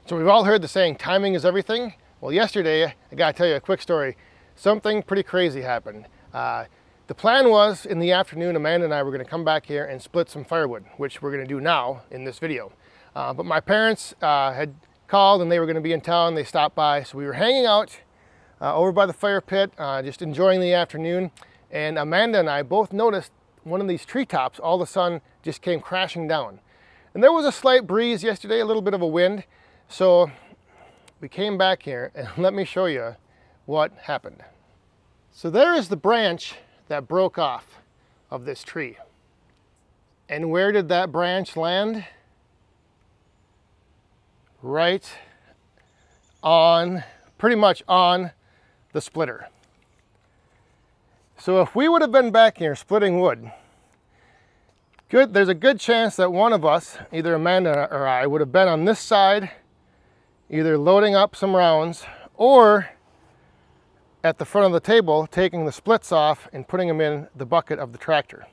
So we've all heard the saying, timing is everything. Well, yesterday, I gotta tell you a quick story. Something pretty crazy happened. The plan was in the afternoon, Amanda and I were gonna come back here and split some firewood, which we're gonna do now in this video. But my parents had called and they were gonna be in town. They stopped by. So we were hanging out over by the fire pit, just enjoying the afternoon. And Amanda and I both noticed one of these treetops, all of a sudden just came crashing down. And there was a slight breeze yesterday, a little bit of a wind. So we came back here and let me show you what happened. So there is the branch that broke off of this tree. And where did that branch land? Right on, pretty much on the splitter. So if we would have been back here splitting wood, there's a good chance that one of us, either Amanda or I, would have been on this side, either loading up some rounds or at the front of the table taking the splits off and putting them in the bucket of the tractor.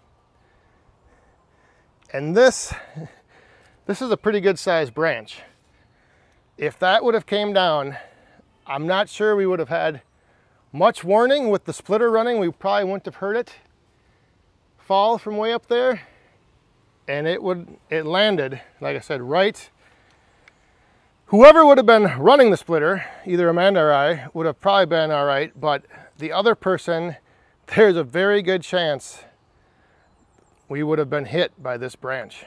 And this is a pretty good sized branch. If that would have came down, I'm not sure we would have had much warning. With the splitter running, we probably wouldn't have heard it fall from way up there. And it landed, like I said, right. Whoever would have been running the splitter, either Amanda or I, would have probably been all right, but the other person, there's a very good chance we would have been hit by this branch.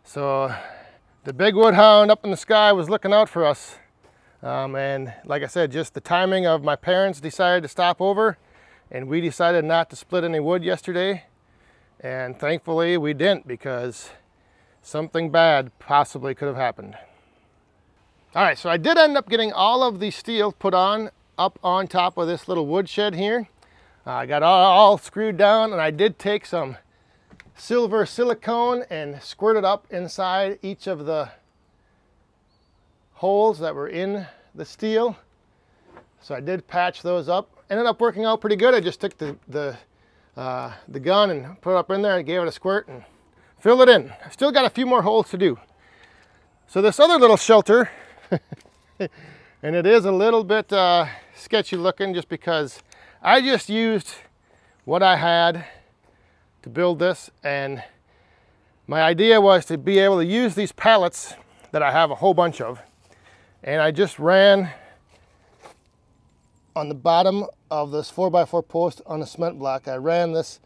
So the big wood hound up in the sky was looking out for us. And like I said, just the timing of my parents decided to stop over, and we decided not to split any wood yesterday. And thankfully we didn't, because something bad possibly could have happened. All right, so I did end up getting all of the steel put on up on top of this little woodshed here. I got all screwed down, and I did take some silver silicone and squirt it up inside each of the holes that were in the steel. So I did patch those up. Ended up working out pretty good. I just took the gun and put it up in there and gave it a squirt and filled it in. I still got a few more holes to do. So this other little shelter, and it is a little bit sketchy looking just because I just used what I had to build this, and my idea was to be able to use these pallets that I have a whole bunch of, and I just ran on the bottom of this 4x4 post on a cement block. I ran this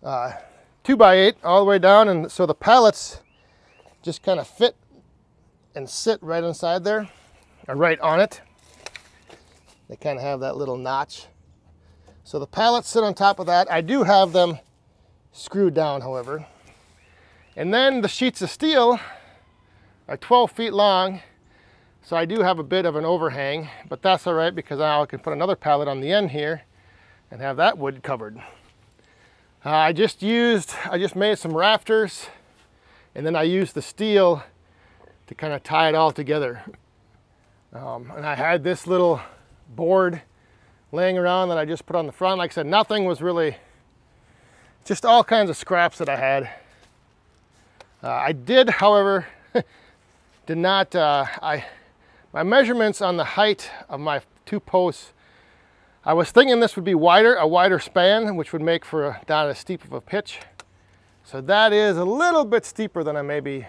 2x8 all the way down, and so the pallets just kind of fit and sit right inside there, or right on it. They kind of have that little notch. So the pallets sit on top of that. I do have them screwed down, however. And then the sheets of steel are 12 feet long, so I do have a bit of an overhang, but that's all right because now I can put another pallet on the end here and have that wood covered. I just made some rafters, and then I used the steel to kind of tie it all together. And I had this little board laying around that I just put on the front. Like I said, nothing was really, just all kinds of scraps that I had. I did, however, my measurements on the height of my two posts, I was thinking this would be wider, a wider span, which would make for not as steep of a pitch. So that is a little bit steeper than I maybe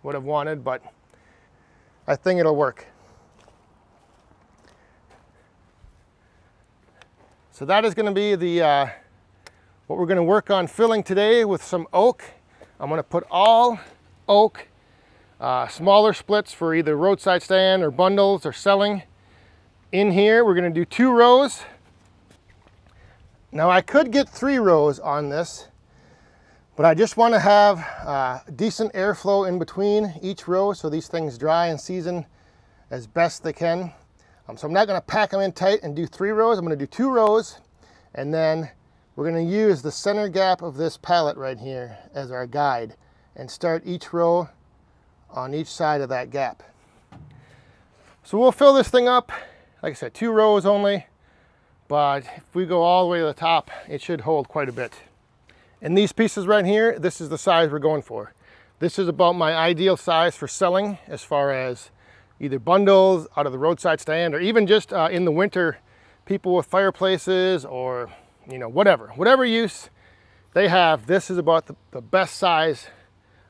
would have wanted, but I think it'll work. So that is going to be the what we're going to work on filling today with some oak. I'm going to put all oak, smaller splits for either roadside stand or bundles or selling in here. We're going to do 2 rows. Now I could get 3 rows on this, but I just want to have decent airflow in between each row so these things dry and season as best they can. So I'm not going to pack them in tight and do 3 rows. I'm going to do 2 rows, and then we're going to use the center gap of this pallet right here as our guide and start each row on each side of that gap. So we'll fill this thing up, like I said, 2 rows only, but if we go all the way to the top, it should hold quite a bit. And these pieces right here, this is the size we're going for. This is about my ideal size for selling, as far as either bundles out of the roadside stand, or even just in the winter, people with fireplaces, or whatever use they have. This is about the best size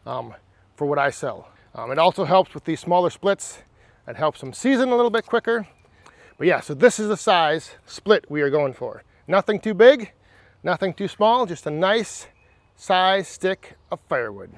for what I sell. It also helps with these smaller splits. It helps them season a little bit quicker. But yeah, so this is the size split we are going for. Nothing too big, nothing too small, just a nice size stick of firewood.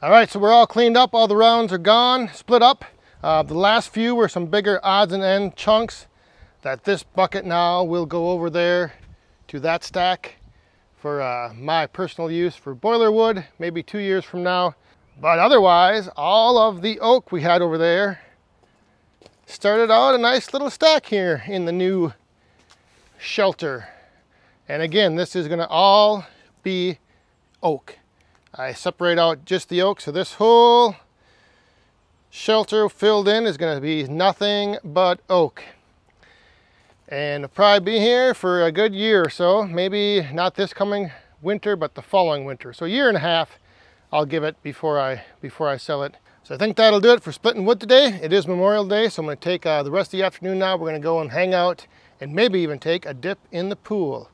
All right, so we're all cleaned up. All the rounds are gone, split up. The last few were some bigger odds and end chunks that this bucket now will go over there to that stack for my personal use for boiler wood, maybe 2 years from now. But otherwise, all of the oak we had over there started out a nice little stack here in the new shelter. And again, this is gonna all be oak. I separate out just the oak, so this whole shelter filled in is going to be nothing but oak. And it'll probably be here for a good year or so. Maybe not this coming winter, but the following winter. So 1.5 years I'll give it before I sell it. So I think that'll do it for splitting wood today. It is Memorial Day, so I'm going to take the rest of the afternoon now. We're going to go and hang out and maybe even take a dip in the pool.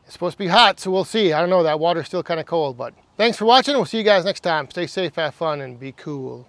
It's supposed to be hot, so we'll see. I don't know, that water's still kind of cold, but thanks for watching. We'll see you guys next time. Stay safe, have fun, and be cool.